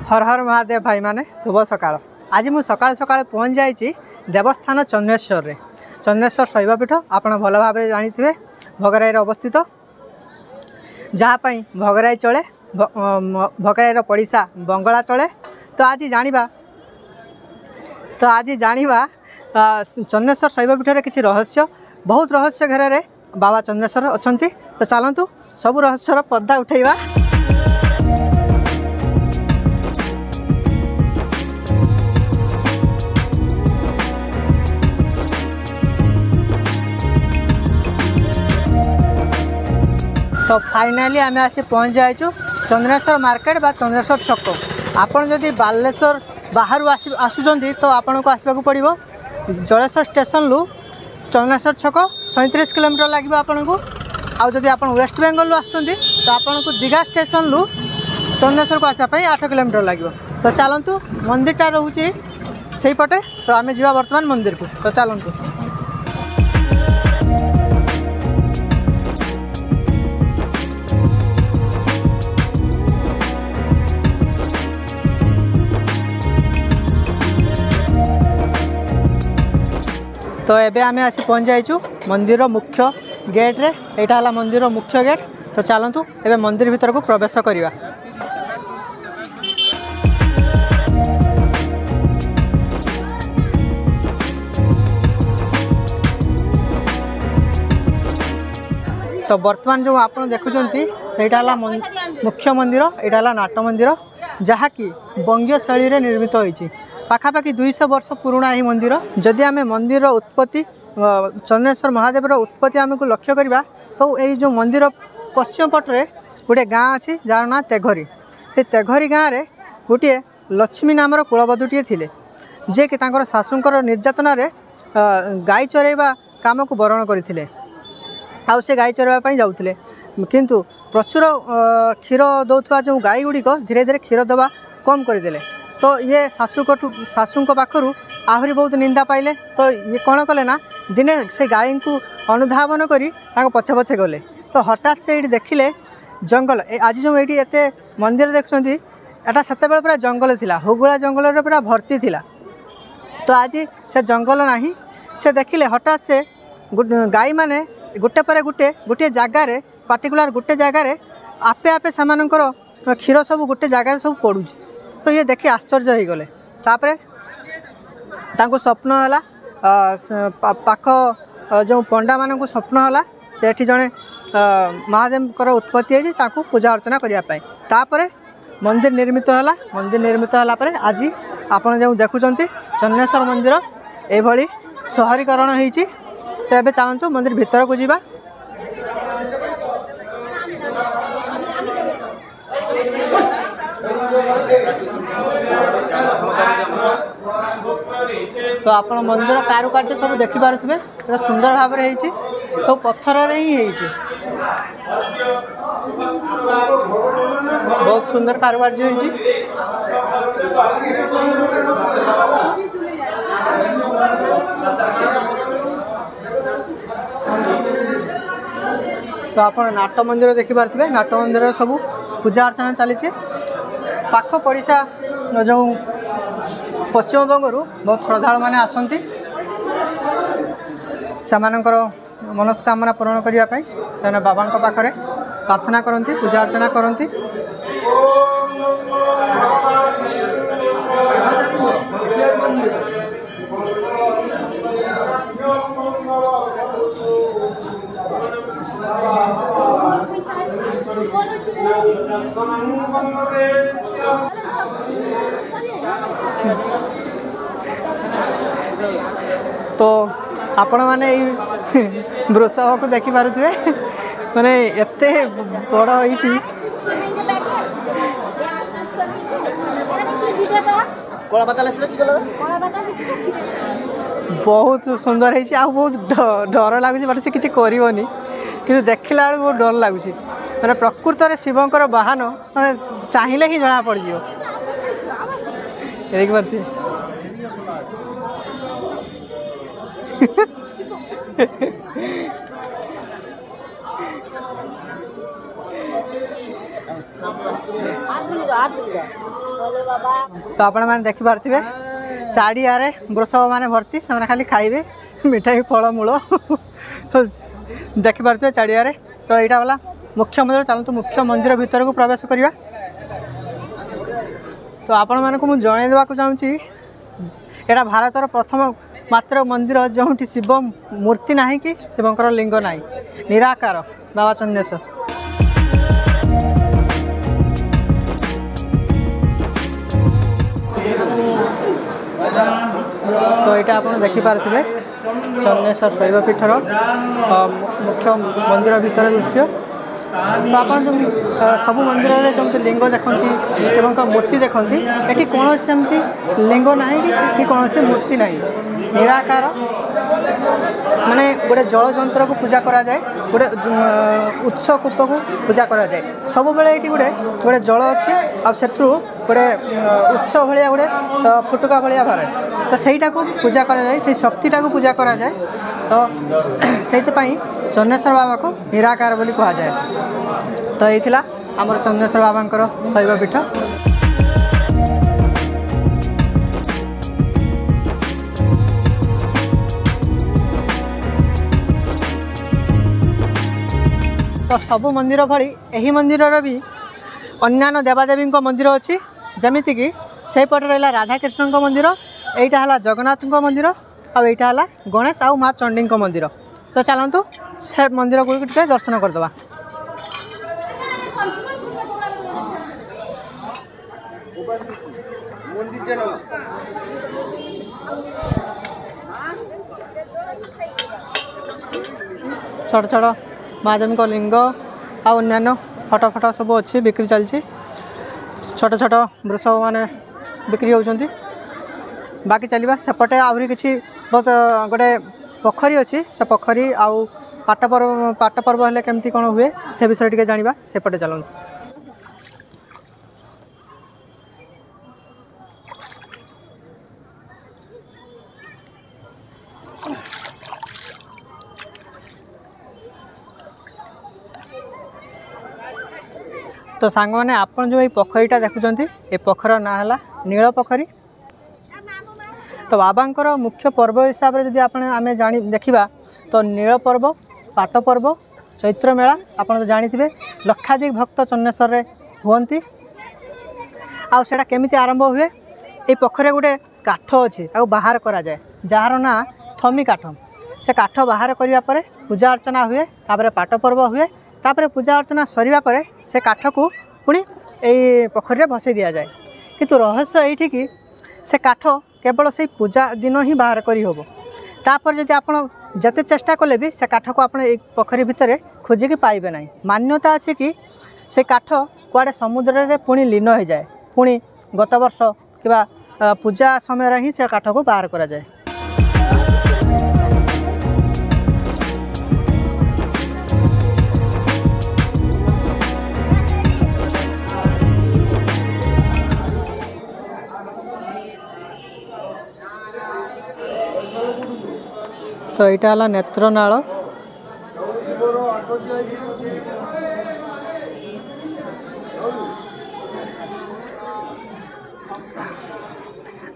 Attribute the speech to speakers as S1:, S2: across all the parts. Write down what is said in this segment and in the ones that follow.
S1: हर हर महादेव भाई माने शुभ सकाळ। आज मु सकाळ सकाळ पहुँच जाइए देवस्थान चन्नेश्वर रे। चन्नेश्वर शैवपीठ आपण भल भाव जानी भोगराई अवस्थित, जहाँपाई भोगराई चले, भोगराई पड़िशा बंगला चले। तो आज जानिबा चन्नेश्वर शैवपीठ रे किछि रहस्य, बहुत रहस्य घेर बाबा चन्नेश्वर अछंती। तो चलतु सबु रहस्यर पर्दा उठेवा। तो फाइनाली आम आसी पहुँच जाइचु चंद्रेश्वर मार्केट बा चंद्रेश्वर छक। आपन जदि बालेश्वर बाहर आसुचंती तो आपन को आसबाक पड़िबो जलेश्वर स्टेशन लु चंद्रेश्वर छक 37 किलोमीटर लगे आपन को। आउ जदि आपन वेस्ट बेंगल आसुचंती तो आपन को दीघा स्टेशन लु चंद्रेश्वर को आसापी 8 किलोमीटर लगे। तो चलतु मंदिरटा रोचे से पटे। तो आम जा बर्तमान मंदिर को। तो चलतु तो एबे आमे आसी पहुँच जाइचु मंदिर मुख्य गेट रे। एटा हला मंदिर मुख्य गेट। तो चलतु एबे मंदिर भीतर को प्रवेश करिवा। तो वर्तमान जो आप देखुंती सेटा हला मुख्य मंदिर, एटा हला नाट मंदिर, जहाँकि बंगीय शैली रे निर्मित होइछि। पाखापाखि 200 वर्ष पुराना यही मंदिर। जदि आम मंदिर उत्पत्ति चन्नेश्वर महादेव उत्पत्ति आमको लक्ष्य करवा तो यही जो मंदिर पश्चिम पटरे गोटे गाँ अच्छी जार ना तेघरी। से तेघरी गाँव में गोटे लक्ष्मी नामर कुलबधूटे थिले, जे कि तांकर शाशुंकर निर्यातना गाई चरैवा काम को बरण करथिले। आउ से गाई चरैवा जाउथिले, किंतु प्रचुर क्षीर दौथुवा जो गाई गुड़िक धीरे धीरे क्षीर दवा कम करदेले। तो ये शाशु पाखु आहरी बहुत निंदा पाइले। तो ये कौन कले ना दिने से गाई को अनुधावन करी पछे पछे गले। तो हठात से ये देखिले जंगल। आज जो ये एत मंदिर देखुं एटा से पूरा जंगल थिला, हुगुला जंगल पूरा भर्ती थिला। तो आज से जंगल नहीं, से देखिले हठात से गाई माने गोटे पर गोटे गोटे जगार पार्टिकुलर गोटे जगार आपे आपे सामानकर क्षीर सब गोटे जगार सब पड़ुछि। तो ये देखी आश्चर्य हो गले। तापरे तांको स्वप्न है पाख जो पंडा मान स्वप्न है से जड़े महादेव उत्पत्ति है ताकू पूजा अर्चना करने। तापरे मंदिर निर्मित है। मंदिर निर्मित है आज आपड़ जो देखुंत चन्नेश्वर मंदिर ये शहरीकरण होती। तो ये चलतु मंदिर भीतर को जीवा। तो आप मंदिर कारुकार्य सब देखिपे सुंदर भाव में तो पत्थर ही बहुत सुंदर कारुकार्य होइछि। तो आप नाट मंदिर देखिपे नाट मंदिर सब पूजा अर्चना चली। पाख पड़िशा जो पश्चिम बंगरू बहुत श्रद्धालु मैंने आसती से मनस्कामना पूरण करने से बाबा पाखरे प्रार्थना करती, पूजा अर्चना करती। तो आपण माने वृषभ को देखी पारुथिबे माने एते बड़ होईची। बहुत सुंदर है। बहुत डर लगुच बट से किसी करनी कि देखला बहुत डर लगुच। मैंने प्रकृत में शिवंकर वाहन मैंने चाहिए ही जना पड़ जाए। तो आपण मैंने देखिपे चारिया वृषभ मैंने भर्ती से खाली खाइबे मिठाई फलमूल देखिपे चारिया। तो यहाँ वाला मुख्य मंदिर, चलते मुख्य मंदिर भितर को प्रवेश करवा। तो आपण मानक मुझे जन देवाक चाहूँगी यहाँ भारतर प्रथम मात्र मंदिर जो शिव मूर्ति ना कि शिवंकर लिंग ना, निराकार बाबा चन्नेश्वर। तो यहाँ आप देखिपे चन्नेश्वर शैवपीठर मुख्य मंदिर भितर दृश्य। तो आप जो सब मंदिर में जमी लिंग देखती शिव मूर्ति देखती, ये कौन सेमती लिंग ना कि कौन सी मूर्ति ना, निराकार माने गोटे जल जंत्र को पूजा करा जाए, गोटे उत्स कूप को पूजा करा जाए। सब बेले ये गोटे गोटे जल अच्छे आु गोटे उत्स भाया गोटे फुटुका भाया बाहर, तो सहीटा को पूजा करा जाए, से शक्तिटा को पूजा करा जाए। तो से चन्नेश्वर बाबा को निराकार बोली कहा जाए। तो ये आमर चन्नेश्वर बाबांकर शैवपीठ। तो सबु मंदिर भली यही मंदिर भी अन्यान्य देवादेवी मंदिर अच्छी, जमीती कि से पटे रहा राधाकृष्ण मंदिर, यहाँ है जगन्नाथ मंदिर, आईटा है गणेश आ माँ चंडी मंदिर। तो चलतु से मंदिर गुड़ के दर्शन करदे। छोट छोट महादेवी लिंग अन्य फटो फटो सब अच्छी बिक्री चलती, छोट छोट वृषभ मैंने बिक्री होती। बाकी चलवा सेपटे आहरी किसी बहुत गोटे पोखरी अच्छी, से पोखरी आउ पाट पर्व हेले केमती कौन हुए से विषय टी जाना सेपटे चलूँ। तो सांग मैंने आपन जो ये पोखरीटा देखुंत ये पोखर ना है नील पोखरी। तो बाबांकर मुख्य पर्व हिसाब से जब आम जानी देखा तो नील पर्व, पाट पर्व, चैत्र मेला आप तो जानी लक्षाधिक भक्त चन्नेश्वर हुंती। आटा केमी आरंभ हुए, ये पोखरे गोटे काठ अच्छी बाहर करा जाए जार ना थमी काठ। से काठ बाहर करने पूजा अर्चना हुए, तापर पाट पर्व हुए, तापर पूजा अर्चना सरिबा परे से काठ को पुणी ये पोखरी में भसई दि जाए। किंतु रहस्य ये कि से काठ केवल से पूजा दिन ही बाहर करी होबो। तापर जदि आपण जते चेष्टा कले भी से काठ को आपण एक पोखरी भितर खोजिकी पाइबे नहीं। मान्यता अच्छे कि से काठ कुआडे समुद्र रे पुणी लीन हो जाए, पुणी गत वर्ष कि पूजा समय ही से काठ को बाहर करा जाए। तो यहाँ है नेत्रनाल।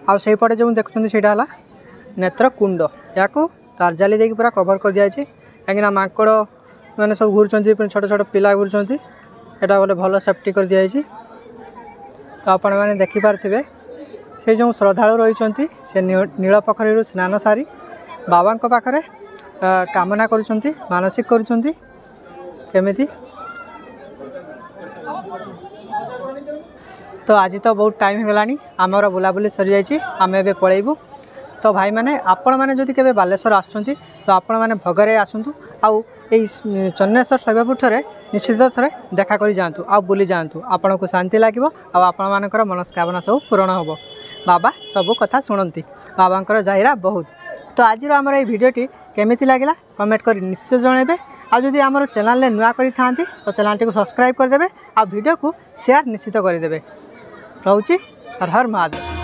S1: आईपटे जो देखुं से नेत्रकुंड, या तारजाली देकी पूरा कवर कर दिया कहीं माकड़ मैंने सब घूर छोट छोट पिला घूर यहाँ बोले भल सेफ्टी कर दिया। तो आपण मैंने देखिपारे से जो श्रद्धालु रही से नील पोखरी स्नान सारी बाबा पाखरे कामना करुँच मानसिक करुँच केमिति। तो आज तो बहुत टाइम होगा आमर बुलाबुली सरी जाइए, आम ए पलैबू। तो भाई मैंने आपण मैंने जदि केबे बालेश्वर आसुँच तो आपण मैंने भगरे आसतु आउ चन्नेश्वर शैवपीठरे निश्चित थे देखा कर जातु आ बुली जातु, आपन को शांति लगे आपर मनस्कामना सब पूरण हम। बाबा सबू कथा शुणती, बाबांकर जाहिरा बहुत। तो आज आमर ये भिडटी केमिति लगिला कमेंट कर निश्चय जनइबे। आदि आमर चैनल नुआ करी थांती तो चैनल टी सब्सक्राइब करदे आ वीडियो को शेयर निश्चित करदे। रहूची हर हर महादेव।